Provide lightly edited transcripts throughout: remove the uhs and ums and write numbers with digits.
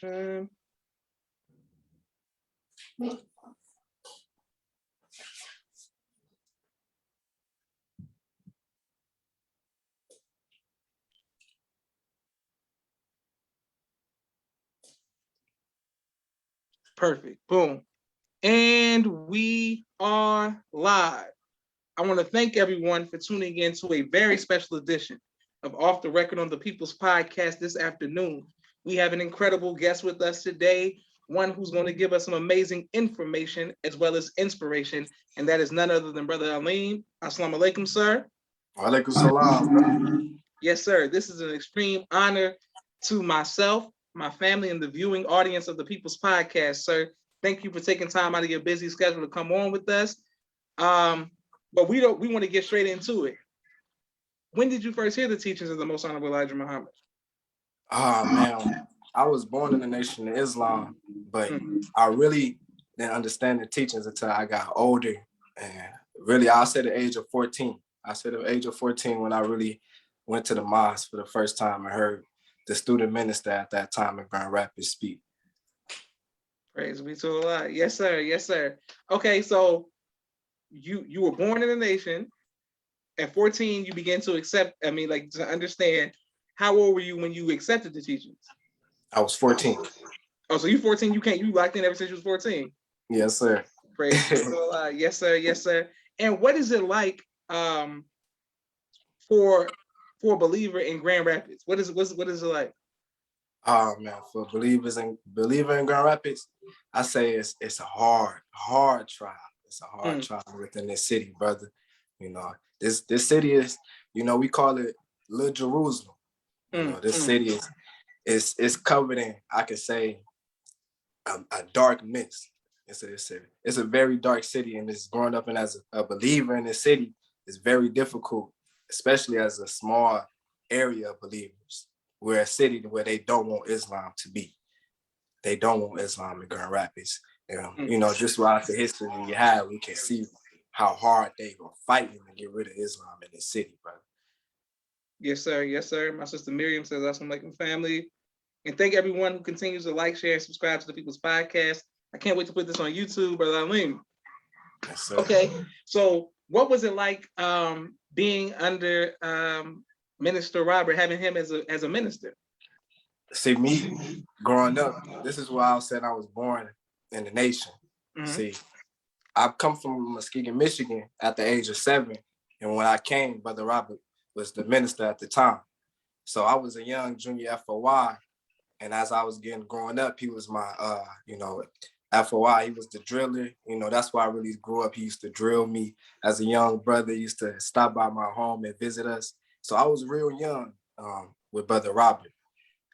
introduction. Perfect. Boom. And we are live. I want to thank everyone for tuning in to a very special edition of Off the Record on the People's Podcast this afternoon. We have an incredible guest with us today, one who's going to give us some amazing information as well as inspiration, and that is none other than Brother Alim. Assalamu alaikum, sir. Walaikum salam. Yes, sir. This is an extreme honor to myself, my family, and the viewing audience of the People's Podcast, sir. Thank you for taking time out of your busy schedule to come on with us. But we want to get straight into it. When did you first hear the teachings of the Most Honorable Elijah Muhammad? Oh man, I was born in the Nation of Islam, but I really didn't understand the teachings until I got older. And really, I'll say the age of 14. I said the age of 14 when I really went to the mosque for the first time and heard the student minister at that time in Grand Rapids speak. Praise be to Allah. Yes, sir. Yes, sir. Okay, so you were born in the nation. At 14, you began to accept, to understand. How old were you when you accepted the teachings? I was 14. Oh, so you 14, you locked in ever since you was 14? Yes, sir. Praise be to Allah. Yes, sir. Yes, sir. And what is it like for a believer in Grand Rapids? What is it like? Oh man, for believer in Grand Rapids, I say it's a hard trial. It's a hard trial within this city, brother. You know, this city is, we call it Little Jerusalem. This city is covered in, I could say, a dark mist. It's a very dark city, and it's growing up and as a believer in this city is very difficult, especially as a small area of believers. We're a city where they don't want Islam to be. They don't want Islam in Grand Rapids. Just throughout the history we have, we can see how hard they were fighting to get rid of Islam in this city, brother. Yes, sir. Yes, sir. My sister Miriam says, Assalamu alaikum, family. And thank everyone who continues to like, share, and subscribe to the People's Podcast. I can't wait to put this on YouTube, Brother Alim. Yes, sir. Okay. So what was it like being under Minister Robert, having him as a minister? See, me growing up, this is why I said I was born in the nation. See, I've come from Muskegon, Michigan at the age of 7. And when I came, Brother Robert was the minister at the time. So I was a young junior FOI. And as I was growing up, he was my, FOI. He was the driller. That's why I really grew up. He used to drill me as a young brother. He used to stop by my home and visit us. So I was real young with Brother Robert.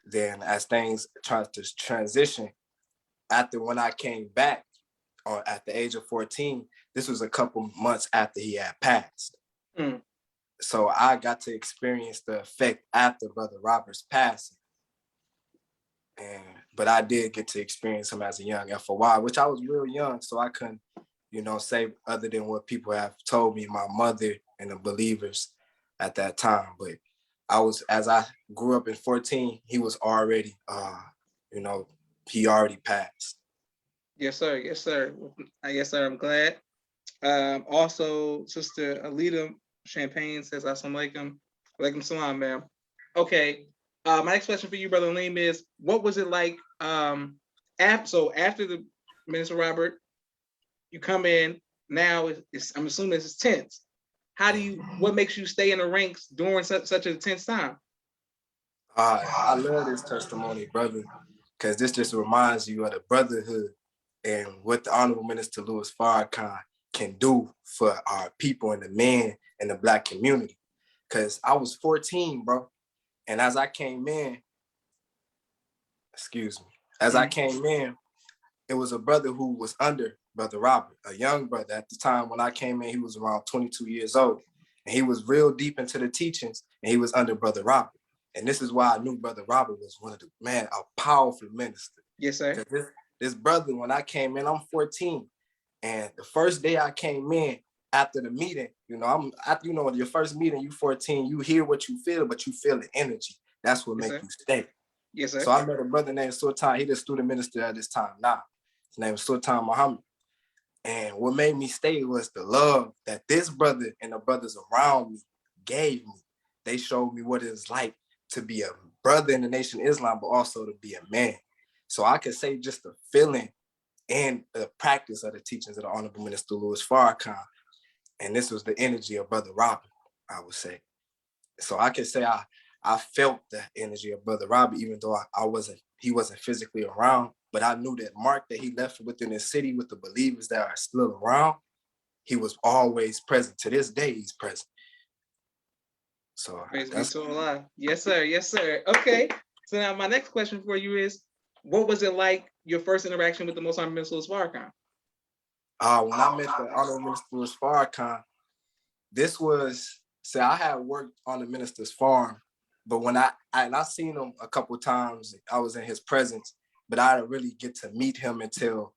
Then as things tried to transition, after when I came back at the age of 14, this was a couple months after he had passed. So I got to experience the effect after Brother Robert's passing. But I did get to experience him as a young FOI, which I was real young, so I couldn't, say other than what people have told me, my mother and the believers at that time. But as I grew up in 14, he was already, he already passed. Yes, sir. Yes, sir. Yes, sir. I'm glad. Also, Sister Alita Champagne says, Assalamu alaikum. Alaikum salam, ma'am. Okay. My next question for you, Brother Alim, is what was it like after the Minister Robert, you come in, now I'm assuming it's tense. What makes you stay in the ranks during such a tense time? I love this testimony, brother, because this just reminds you of the brotherhood and what the Honorable Minister Louis Farrakhan can do for our people and the men in the Black community. Because I was 14, bro. And as I came in, it was a brother who was under Brother Robert, a young brother. At the time when I came in, he was around 22 years old. And he was real deep into the teachings, and he was under Brother Robert. And this is why I knew Brother Robert was a powerful minister. Yes, sir. This brother, when I came in, I'm 14. And the first day I came in, after the meeting, your first meeting, you 14, you hear what you feel, but you feel the energy. That's what makes you stay. Yes, sir. So I met a brother named Sultan. He the student minister at this time now. His name is Sultan Muhammad. And what made me stay was the love that this brother and the brothers around me gave me. They showed me what it's like to be a brother in the Nation of Islam, but also to be a man. So I could say just the feeling and the practice of the teachings of the Honorable Minister Louis Farrakhan. And this was the energy of Brother Robert, I would say. So I could say I felt the energy of Brother Robert, even though he wasn't physically around, but I knew that mark that he left within his city with the believers that are still around, he was always present. To this day, he's present. So praise be to Allah. Yes, sir. Yes, sir. Okay. So now my next question for you is, what was it like your first interaction with the Most Honorable Minister Louis Farrakhan? When I met the Honorable Minister Louis Farrakhan, this was, I had worked on the minister's farm, but when I seen him a couple of times, I was in his presence, but I didn't really get to meet him until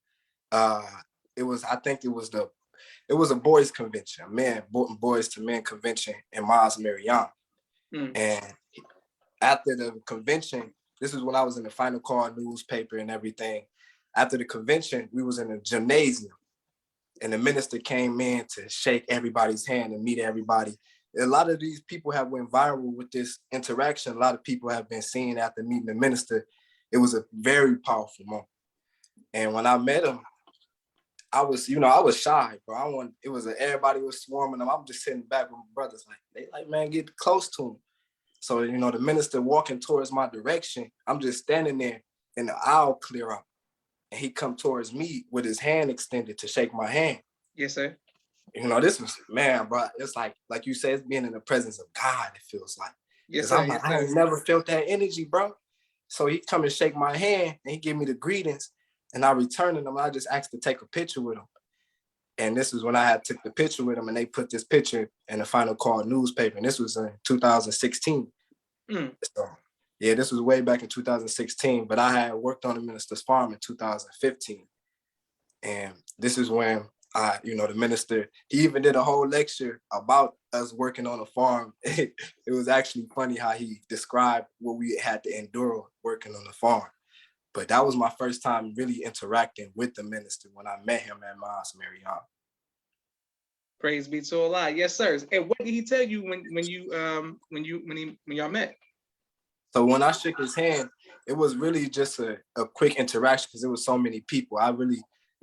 it was a boys convention, boys to men convention in Mars Mariam. And after the convention, this is when I was in the Final Call newspaper and everything. After the convention, we was in a gymnasium and the minister came in to shake everybody's hand and meet everybody. A lot of these people have went viral with this interaction. A lot of people have been seen after meeting the minister. It was a very powerful moment. And when I met him, I was shy, bro. Everybody was swarming him. I'm just sitting back with my brothers, man, get close to him. So, the minister walking towards my direction, I'm just standing there and the aisle clear up. And he come towards me with his hand extended to shake my hand. Yes, sir. This was, man, bro, it's like you said, it's being in the presence of God, it feels like. Yes, sir. I ain't never felt that energy, bro. So he come and shake my hand and he give me the greetings and I returned him. I just asked to take a picture with him. And this is when I had took the picture with him and they put this picture in the Final Call newspaper. And this was in 2016. So, yeah, this was way back in 2016, but I had worked on the minister's farm in 2015. And this is when the minister, he even did a whole lecture about us working on a farm. It was actually funny how he described what we had to endure working on the farm. But that was my first time really interacting with the minister when I met him at Mount Mariam. Praise be to Allah. Yes, sir. And what did he tell you when y'all met? So when I shook his hand, it was really just a quick interaction because there was so many people. I really,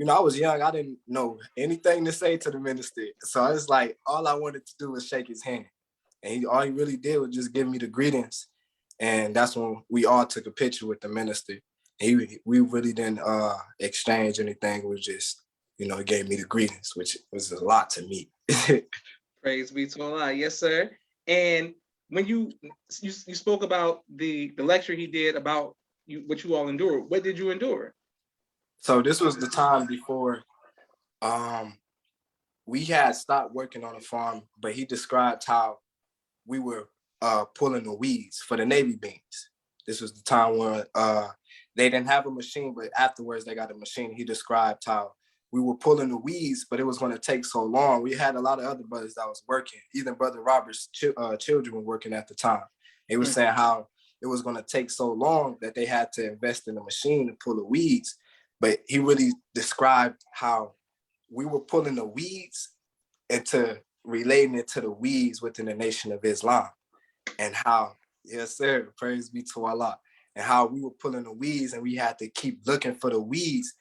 I was young. I didn't know anything to say to the minister. So it's like all I wanted to do was shake his hand. And all he really did was just give me the greetings. And that's when we all took a picture with the minister. We really didn't exchange anything. It was just, he gave me the greetings, which was a lot to me. Praise be to Allah. Yes, sir. And when you spoke about the lecture he did about what you all endured, what did you endure? So this was the time before we had stopped working on the farm, but he described how we were pulling the weeds for the Navy beans. This was the time when they didn't have a machine, but afterwards they got a machine. He described how we were pulling the weeds, but it was going to take so long. We had a lot of other brothers that was working. Even Brother Robert's children were working at the time. He was saying how it was going to take so long that they had to invest in the machine to pull the weeds. But he really described how we were pulling the weeds into relating it to the weeds within the Nation of Islam. And how, yes, sir, praise be to Allah. And how we were pulling the weeds and we had to keep looking for the weeds,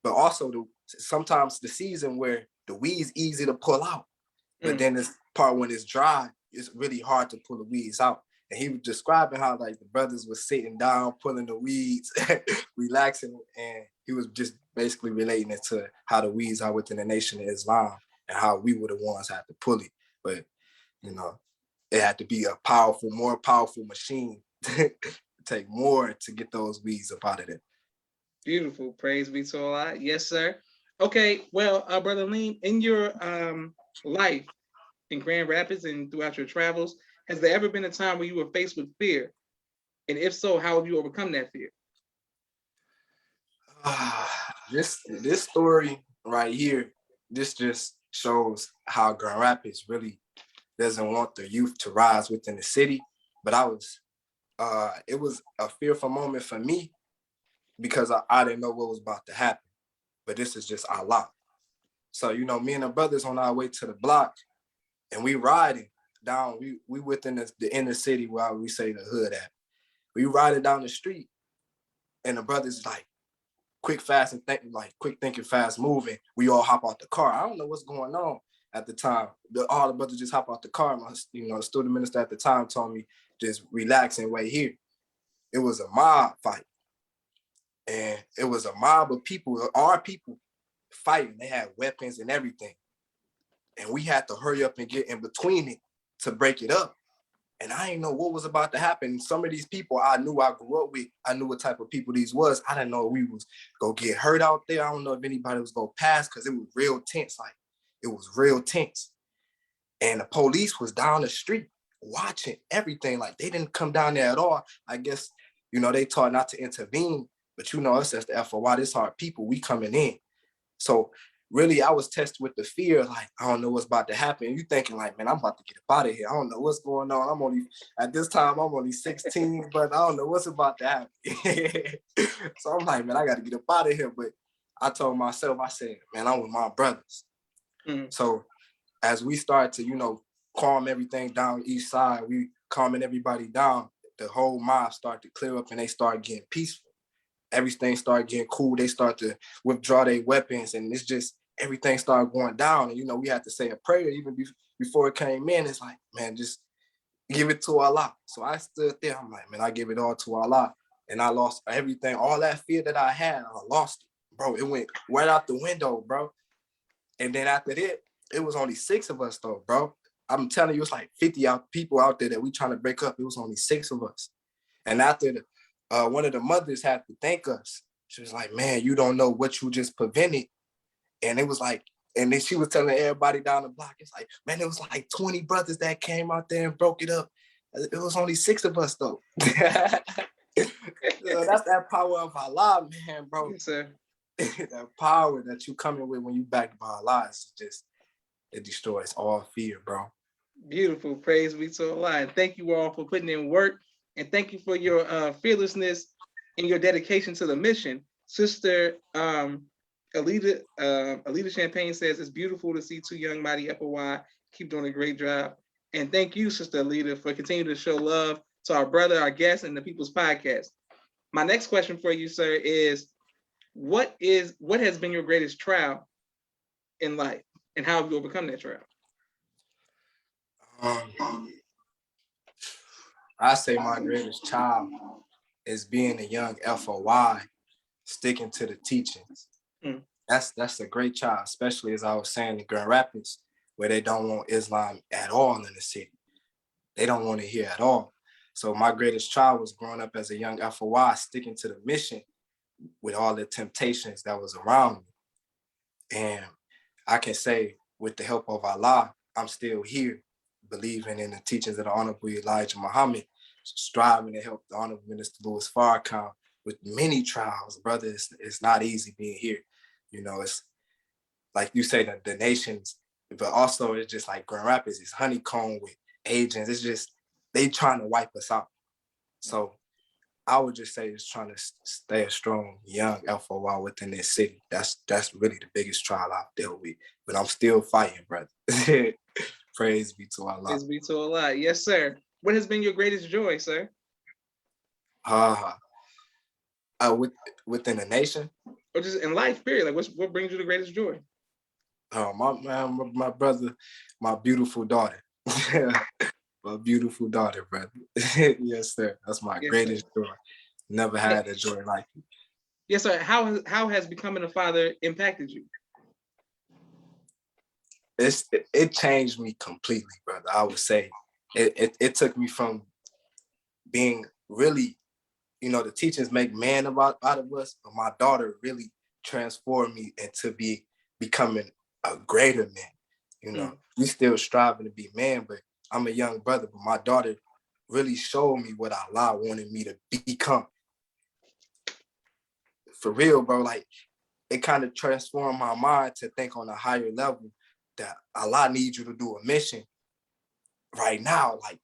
but also sometimes the season where the weeds easy to pull out. But then this part when it's dry, it's really hard to pull the weeds out. And he was describing how like the brothers were sitting down, pulling the weeds, relaxing. And he was just basically relating it to how the weeds are within the Nation of Islam and how we were the ones had to pull it. But, it had to be a more powerful machine to take more to get those weeds up out of there. Beautiful. Praise be to Allah. Yes, sir. Okay. Well, Brother Alim, in your life in Grand Rapids and throughout your travels, has there ever been a time where you were faced with fear? And if so, how have you overcome that fear? This story right here, this just shows how Grand Rapids really doesn't want the youth to rise within the city. But I was It was a fearful moment for me because I didn't know what was about to happen. But this is just Allah. So, you know, me and the brothers on our way to the block, and we riding down, we within the inner city where we say the hood at. We riding down the street, and the brothers like, quick, fast, and quick thinking, fast moving. We all hop out the car. I don't know what's going on at the time. All the brothers just hop out the car. My, the student minister at the time told me, just relax and wait here. It was a mob fight. And it was a mob of people, our people, fighting. They had weapons and everything. And we had to hurry up and get in between it to break it up. And I didn't know what was about to happen. Some of these people I knew I grew up with, I knew what type of people these was. I didn't know if we was gonna get hurt out there. I don't know if anybody was gonna pass because it was real tense. Like, it was real tense. And the police was down the street watching everything. Like, they didn't come down there at all. I guess, they taught not to intervene, but us as the FOI, this our people, we coming in. So really, I was tested with the fear, like, I don't know what's about to happen. You thinking like, man, I'm about to get up out of here. I don't know what's going on. At this time, I'm only 16, but I don't know what's about to happen. So I'm like, man, I got to get up out of here. But I told myself, I said, man, I'm with my brothers. Mm-hmm. So as we start to, calm everything down each side, we calming everybody down, the whole mob start to clear up and they start getting peaceful. Everything started getting cool. They start to withdraw their weapons, and it's just everything started going down. And we had to say a prayer even before it came in. It's like, man, just give it to Allah. So I stood there. I'm like, man, I give it all to Allah, and I lost everything. All that fear that I had, I lost it, bro. It went right out the window, bro. And then after that, it was only 6 of us, though, bro. I'm telling you, it's like 50 people out there that we trying to break up. It was only 6 of us, and after one of the mothers had to thank us. She was like, man, you don't know what you just prevented. And it was like, and then she was telling everybody down the block, it's like, man, it was like 20 brothers that came out there and broke it up. It was only 6 of us, though. That's that power of Allah, man, bro. Yes, sir. That power that you come in with when you backed by Allah, it destroys all fear, bro. Beautiful. Praise be to Allah. And thank you all for putting in work. And thank you for your fearlessness and your dedication to the mission. Sister Alita Champagne says, it's beautiful to see 2 young mighty FOI keep doing a great job. And thank you, Sister Alita, for continuing to show love to our brother, our guest, and the People's Podcast. My next question for you, sir, is what has been your greatest trial in life, and how have you overcome that trial? I say my greatest child is being a young FOI, sticking to the teachings. Mm. That's a great child, especially as I was saying in Grand Rapids, where they don't want Islam at all in the city. They don't want to hear at all. So my greatest child was growing up as a young FOI, sticking to the mission with all the temptations that was around me. And I can say, with the help of Allah, I'm still here, believing in the teachings of the Honorable Elijah Muhammad, striving to help the Honorable Minister Louis Farrakhan with many trials. Brother, it's not easy being here. It's like you say, the nations, but also it's just like Grand Rapids, it's honeycomb with agents. It's just, they trying to wipe us out. So I would just say it's trying to stay a strong, young FOI within this city. That's really the biggest trial I've dealt with. But I'm still fighting, brother. Praise be to Allah. Praise be to Allah. Yes, sir. What has been your greatest joy, sir? Within the nation? Or just in life, period. Like, what brings you the greatest joy? Oh, my brother, my beautiful daughter. My beautiful daughter, brother. Yes, sir. That's my greatest joy. Never had a joy like it. Yes, sir. How has becoming a father impacted you? It changed me completely, brother. I would say it took me from being really, the teachings make man out of us, but my daughter really transformed me into becoming a greater man. We still striving to be man, but I'm a young brother, but my daughter really showed me what Allah wanted me to become. For real, bro, like, it kind of transformed my mind to think on a higher level that Allah needs you to do a mission right now. Like,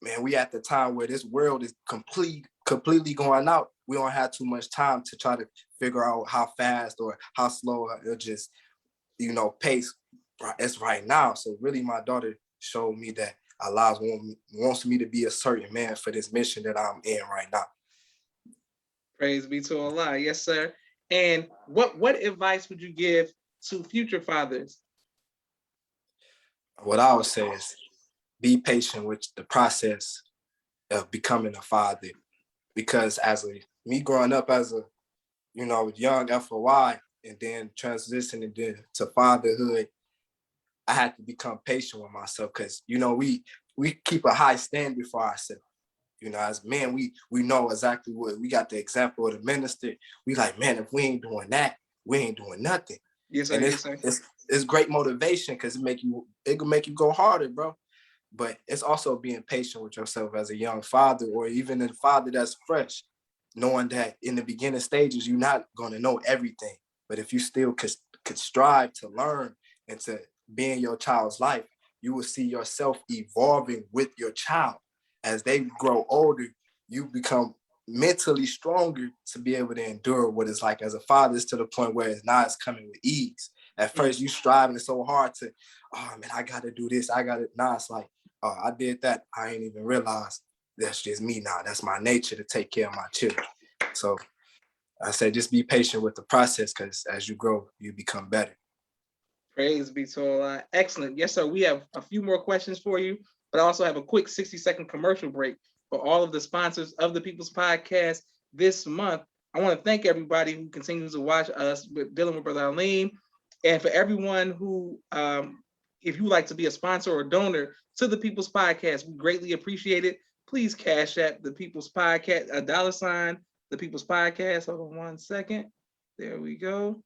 man, we at the time where this world is completely going out. We don't have too much time to try to figure out how fast or how slow it'll just, pace. It's right now. So really my daughter showed me that Allah wants me to be a certain man for this mission that I'm in right now. Praise be to Allah. Yes, sir. And what advice would you give to future fathers? What I would say is be patient with the process of becoming a father, because me growing up as a young FOI and then transitioning to fatherhood, I had to become patient with myself, because we keep a high standard for ourselves. As men, we know exactly what we got. The example of the minister. We like, man, if we ain't doing that, we ain't doing nothing. Yes, sir. And yes, sir. It's great motivation, because it can make you go harder, bro. But it's also being patient with yourself as a young father, or even a father that's fresh, knowing that in the beginning stages, you're not going to know everything. But if you still could strive to learn and to be in your child's life, you will see yourself evolving with your child. As they grow older, you become mentally stronger to be able to endure what it's like as a father, to the point where it's coming with ease. At first, you striving so hard to, oh man, I got to do this. Now it's like, oh, I did that. I ain't even realize that's just me now. That's my nature to take care of my children. So I say just be patient with the process, because as you grow, you become better. Praise be to Allah. Excellent. Yes, sir. We have a few more questions for you, but I also have a quick 60-second commercial break for all of the sponsors of the People's Podcast this month. I want to thank everybody who continues to watch us dealing with Brother Alim, and for everyone who, if you would like to be a sponsor or donor to the People's Podcast, we greatly appreciate it. Please cash at the People's Podcast, $, the People's Podcast. Hold on 1 second. There we go.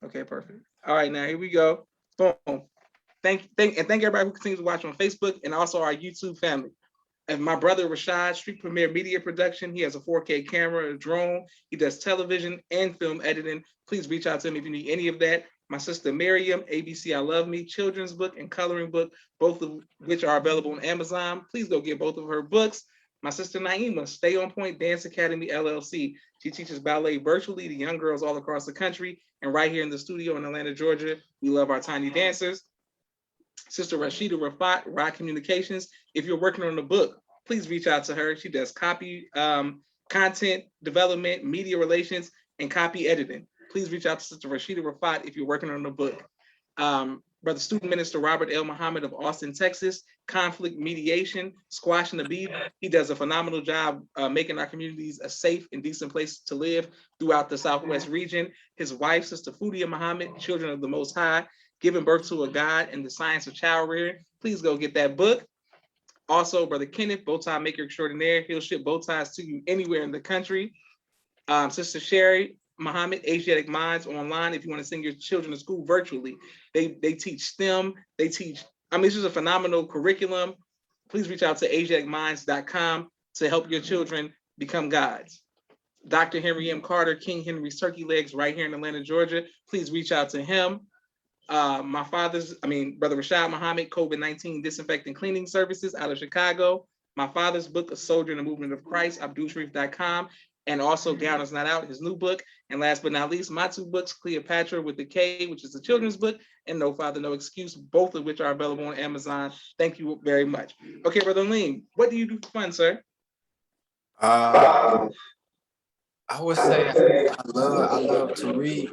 Okay, perfect. All right, now here we go. Boom. Thank everybody who continues to watch on Facebook, and also our YouTube family. And my brother Rashad, Street Premier Media Production. He has a 4K camera, a drone. He does television and film editing. Please reach out to him if you need any of that. My sister Miriam, ABC I Love Me, children's book and coloring book, both of which are available on Amazon. Please go get both of her books. My sister Naima, Stay On Point Dance Academy, LLC. She teaches ballet virtually to young girls all across the country and right here in the studio in Atlanta, Georgia. We love our tiny dancers. Sister Rashida Rafat, Rod Communications. If you're working on a book, please reach out to her. She does copy, content development, media relations, and copy editing. Please reach out to Sister Rashida Rafat if you're working on a book. Brother Student Minister Robert L. Muhammad of Austin, Texas, conflict mediation, squashing the beef. He does a phenomenal job making our communities a safe and decent place to live throughout the Southwest region. His wife, Sister Fudia Muhammad, Children of the Most High, Giving Birth to a God and the Science of Child Rearing. Please go get that book. Also, Brother Kenneth, bow tie maker extraordinaire. He'll ship bow ties to you anywhere in the country. Sister Sherry Muhammad, Asiatic Minds online. If you want to send your children to school virtually, they teach STEM. They teach, it's just a phenomenal curriculum. Please reach out to asiaticminds.com to help your children become gods. Dr. Henry M. Carter, King Henry's Turkey Legs, right here in Atlanta, Georgia. Please reach out to him. Brother Rashad Muhammad, COVID-19 disinfecting cleaning services out of Chicago. My father's book, A Soldier in the Movement of Christ, AbdulSharif.com, and also Gown Is Not Out, his new book. And last but not least, my two books, Cleopatra with the K, which is a children's book, and No Father, No Excuse, both of which are available on Amazon. Thank you very much. Okay, Brother Alim, what do you do for fun, sir? I would say I love to read.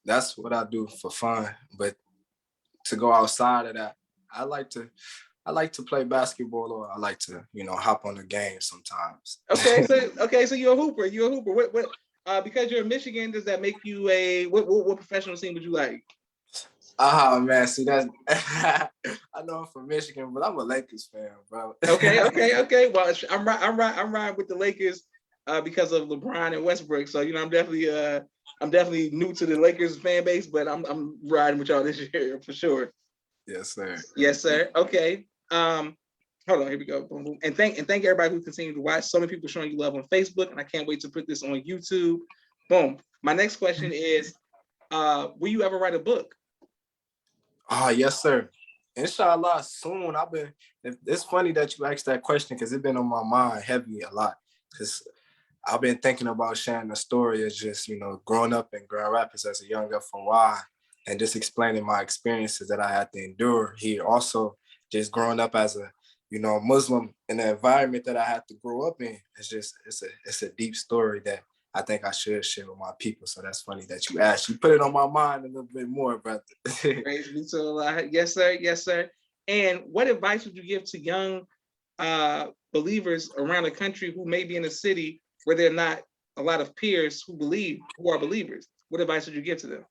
That's what I do for fun. But to go outside of that, I like to play basketball, or I like to, hop on the game sometimes. Okay, so you're a hooper. What because you're in Michigan, does that make you what professional team would you like? Man, see that's I know I'm from Michigan, but I'm a Lakers fan, bro. Okay. Well, I'm riding with the Lakers because of LeBron and Westbrook. So I'm definitely new to the Lakers fan base, but I'm riding with y'all this year for sure. Yes, sir. Yes, sir. Okay. Hold on, here we go. Boom, boom. And thank everybody who continued to watch. So many people showing you love on Facebook, and I can't wait to put this on YouTube. Boom. My next question is, will you ever write a book? Yes, sir. Inshallah, soon. It's funny that you asked that question because it's been on my mind heavy a lot. Because I've been thinking about sharing the story of just, growing up in Grand Rapids as a young FOI and just explaining my experiences that I had to endure here. Also, just growing up as a, Muslim in the environment that I had to grow up in. It's a deep story that I think I should share with my people. So that's funny that you asked. You put it on my mind a little bit more, brother. Praise be to Allah. Yes, sir. Yes, sir. And what advice would you give to young believers around the country who may be in a city where there are not a lot of peers who are believers? What advice would you give to them?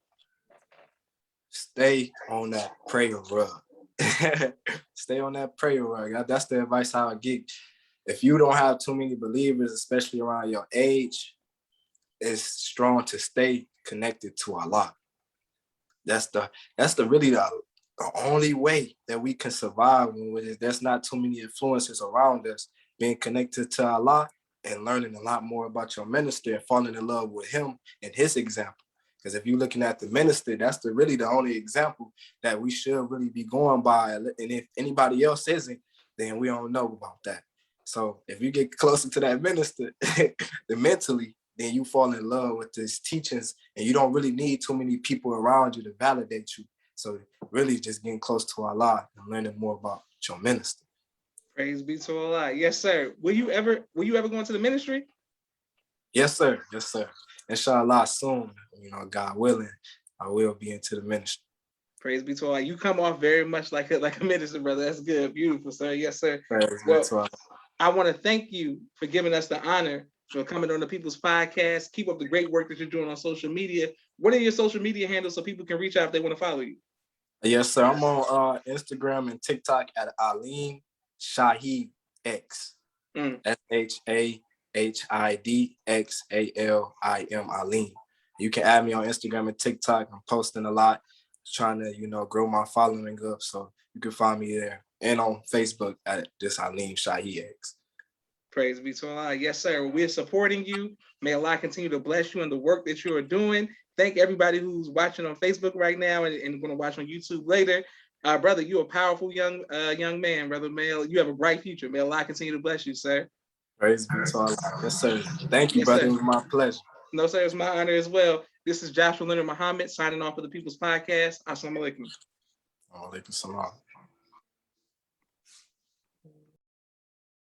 Stay on that prayer rug. Stay on that prayer rug. That's the advice I would give. If you don't have too many believers, especially around your age, it's strong to stay connected to Allah. That's really the only way that we can survive when there's not too many influences around us. Being connected to Allah and learning a lot more about your minister and falling in love with him and his example. Because if you're looking at the minister, that's really the only example that we should really be going by. And if anybody else isn't, then we don't know about that. So if you get closer to that minister, then mentally, then you fall in love with his teachings and you don't really need too many people around you to validate you. So really just getting close to Allah and learning more about your minister. Praise be to Allah. Yes, sir. Will you ever go into the ministry? Yes, sir. Yes, sir. Inshallah, soon, God willing, I will be into the ministry. Praise be to Allah. You come off very much like a minister, brother. That's good. Beautiful, sir. Yes, sir. Praise be to Allah. I want to thank you for giving us the honor for coming on the People's Podcast. Keep up the great work that you're doing on social media. What are your social media handles so people can reach out if they want to follow you? Yes, sir. I'm on Instagram and TikTok at Alim Shahid X. SHAHIDXALIM Alim. You can add me on Instagram and TikTok. I'm posting a lot, trying to, grow my following up. So you can find me there. And on Facebook at just Alim Shahid X. Praise be to Allah. Yes, sir. We're supporting you. May Allah continue to bless you in the work that you are doing. Thank everybody who's watching on Facebook right now and going to watch on YouTube later. Brother, you're a powerful young man, brother. You have a bright future. May Allah continue to bless you, sir. Praise be to Allah. Yes, sir. Thank you, yes, brother. Sir. It was my pleasure. No, sir. It's my honor as well. This is Joshua Leonard Muhammad signing off for the People's Podcast. Assalamu alaikum. Wa alaikum salam.